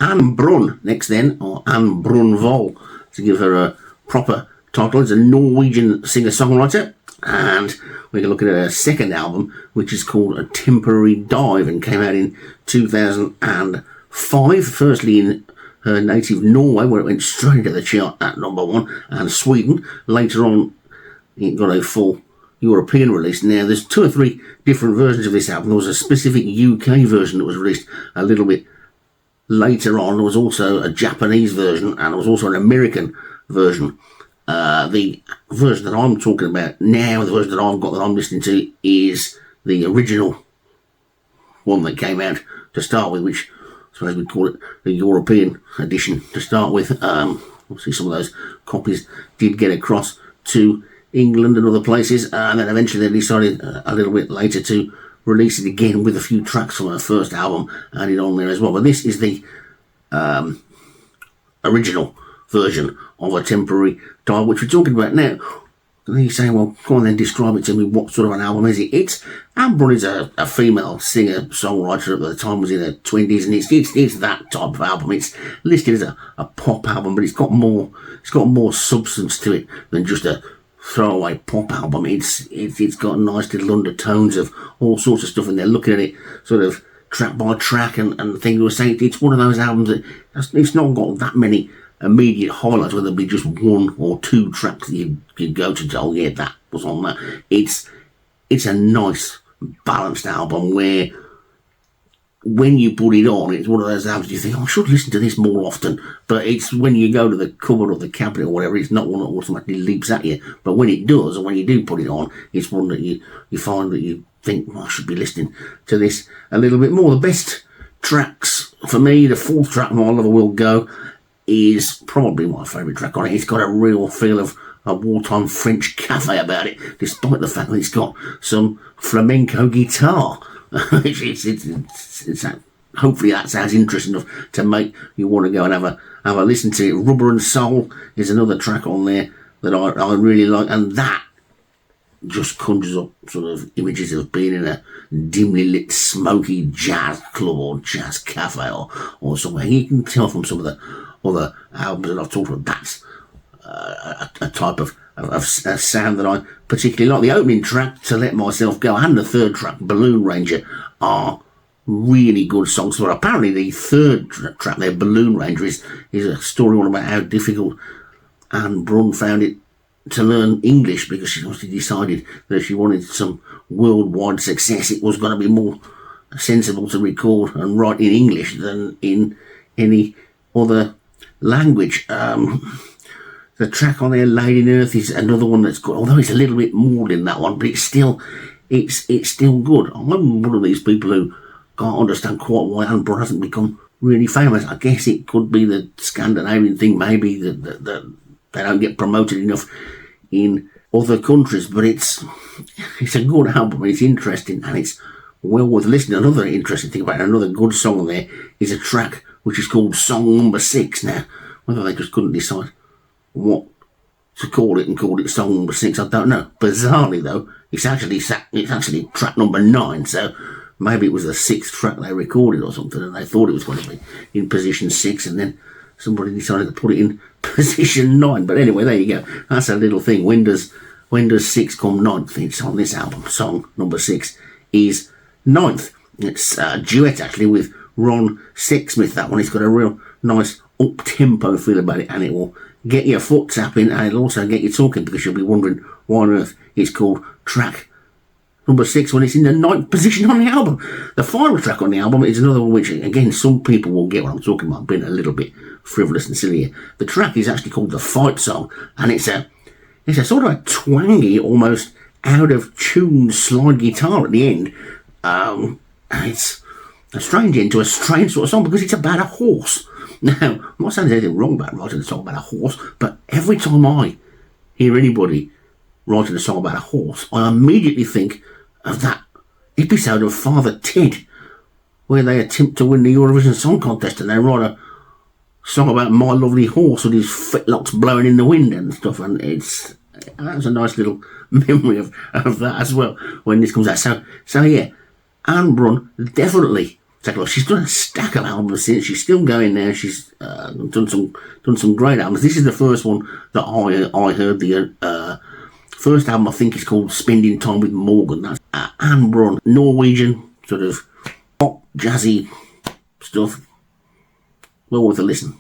Ane Brun next then, or Ane Brun to give her a proper title. It's a Norwegian singer-songwriter, and we're going to look at her second album, which is called A Temporary Dive, and came out in 2005, firstly in her native Norway, where it went straight into the chart at number 1, and Sweden. Later on, it got a full European release. Now, there's 2 or 3 different versions of this album. There was a specific UK version that was released a little bit later on. There was also a Japanese version, and there was also an American version. The version that I'm talking about now, the version that I've got that I'm listening to, is the original one that came out to start with, which I suppose we'd call it the European edition to start with. Obviously some of those copies did get across to England and other places, and then eventually they decided a little bit later to release it again with a few tracks from her first album added on there as well. But this is the original version of A Temporary Dive, which we're talking about now. And then you're saying, well, go on then, describe it to me. What sort of an album is it? Ane Brun is a female singer-songwriter. At the time was in her 20s, and it's that type of album. It's listed as a pop album, but it's got more substance to it than just a throwaway pop album. It's got nice little undertones of all sorts of stuff in there. Looking at it sort of track by track, and the thing you were saying, it's one of those albums that it's not got that many immediate highlights, whether it be just 1 or 2 tracks that you could go to, oh yeah, that was on that. It's a nice balanced album where when you put it on, it's one of those albums you think, I should listen to this more often, but it's when you go to the cupboard or the cabinet or whatever, it's not one that automatically leaps at you. But when it does, and when you do put it on, it's one that you find that you think, I should be listening to this a little bit more. The best tracks for me, the 4th track, My Lover Will Go, is probably my favourite track on it. It's got a real feel of a wartime French cafe about it, despite the fact that it's got some flamenco guitar. Hopefully that sounds interesting enough to make you want to go and have a listen to it. Rubber and Soul is another track on there that I really like, and that just conjures up sort of images of being in a dimly lit, smoky jazz club or jazz cafe or somewhere. You can tell from some of the other albums that I've talked about, that's a type of sound that I particularly like. The opening track, To Let Myself Go, and the 3rd track, Balloon Ranger, are really good songs. But apparently the 3rd track there, Balloon Ranger, is a story all about how difficult Ane Brun found it to learn English, because she obviously decided that if she wanted some worldwide success, it was going to be more sensible to record and write in English than in any other language. The track on there, Laid in Earth, is another one that's good, although it's a little bit more in that one, but it's still good. I'm one of these people who can't understand quite why Ane Brun hasn't become really famous. I guess it could be the Scandinavian thing, maybe that they don't get promoted enough in other countries, but it's a good album, it's interesting, and it's well worth listening. Another interesting thing about another good song on there is a track which is called Song Number 6. Now, whether they just couldn't decide what to call it and called it Song Number 6, I don't know. Bizarrely though, it's actually track number 9, so maybe it was the 6th track they recorded or something, and they thought it was going to be in position 6, and then somebody decided to put it in position 9. But anyway, there you go. That's a little thing. When does 6 come 9th? It's on this album. Song number 6 is 9th. It's a duet actually with Ron Sexsmith. That one, it's got a real nice up-tempo feel about it, and it will get your foot tapping, and it'll also get you talking, because you'll be wondering why on earth it's called track number 6 when it's in the 9th position on the album. The final track on the album is another one which, again, some people will get what I'm talking about, being a little bit frivolous and silly here. The track is actually called The Fight Song, and it's a sort of a twangy, almost out of tune slide guitar at the end. It's a strange end to a strange sort of song, because it's about a horse. Now, I'm not saying there's anything wrong about writing a song about a horse, but every time I hear anybody writing a song about a horse, I immediately think of that episode of Father Ted, where they attempt to win the Eurovision Song Contest, and they write a song about my lovely horse with his fetlocks blowing in the wind and stuff, and that's a nice little memory of that as well when this comes out. So yeah, Ane Brun, definitely take a look. She's done a stack of albums since. She's still going now. She's done some great albums. This is the first one that I heard. The first album, I think, is called Spending Time with Morgan. That's Ane Brun, Norwegian sort of pop jazzy stuff. Well worth a listen.